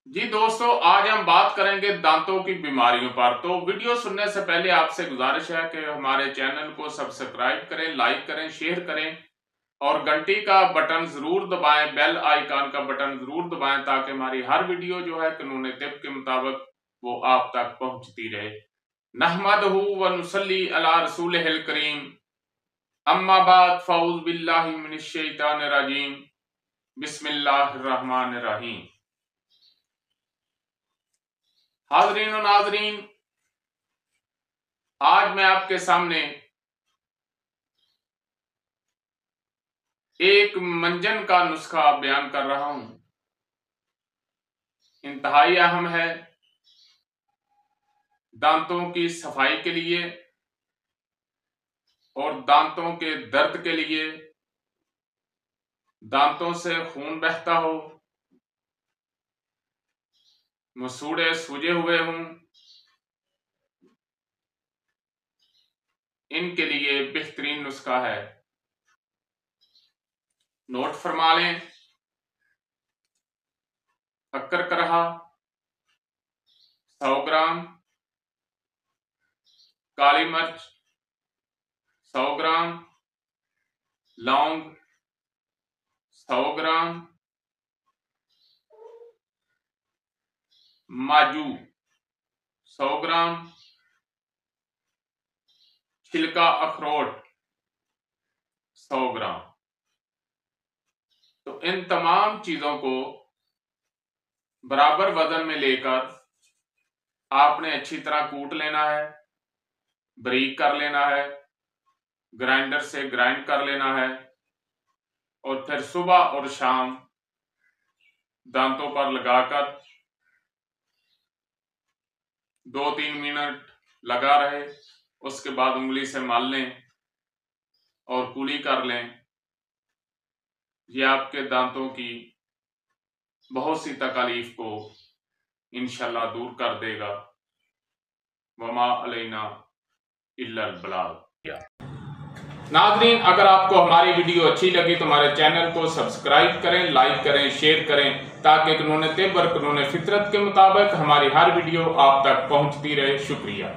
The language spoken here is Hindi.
जी दोस्तों, आज हम बात करेंगे दांतों की बीमारियों पर। तो वीडियो सुनने से पहले आपसे गुजारिश है कि हमारे चैनल को सब्सक्राइब करें, लाइक करें, शेयर करें और घंटी का बटन जरूर दबाएं, बेल आइकन का बटन जरूर दबाएं ताकि हमारी हर वीडियो जो है कानून तिब के मुताबिक वो आप तक पहुंचती रहे। नहमदहू व नुसल्ली अला रसूलिहिल करीम, अम्मा बाद, फ़ऊज़ बिल्लाहि मिनश शैतानिर रजीम, बिस्मिल्लाहिर रहमानिर रहीम। हाज़रीन और नाज़रीन, आज मैं आपके सामने एक मंजन का नुस्खा बयान कर रहा हूं। इंतहाई अहम है दांतों की सफाई के लिए और दांतों के दर्द के लिए। दांतों से खून बहता हो, मसूड़े सूजे हुए हों, इनके लिए बेहतरीन नुस्खा है। नोट फरमा लें। शक्कर करहा 100 ग्राम, काली मिर्च 100 ग्राम, लौंग 100 ग्राम, माजू 100 ग्राम, छिलका अखरोट 100 ग्राम। तो इन तमाम चीजों को बराबर वजन में लेकर आपने अच्छी तरह कूट लेना है, बारीक कर लेना है, ग्राइंडर से ग्राइंड कर लेना है और फिर सुबह और शाम दांतों पर लगाकर 2-3 मिनट लगा रहे, उसके बाद उंगली से मल लें और कुली कर लें। यह आपके दांतों की बहुत सी तकलीफ को इंशाल्लाह दूर कर देगा। वमा अलैना इल्लल बलाग। नाज़रीन, अगर आपको हमारी वीडियो अच्छी लगी तो हमारे चैनल को सब्सक्राइब करें, लाइक करें, शेयर करें ताकि कानून तिब और कानून फितरत के मुताबिक हमारी हर वीडियो आप तक पहुंचती रहे। शुक्रिया।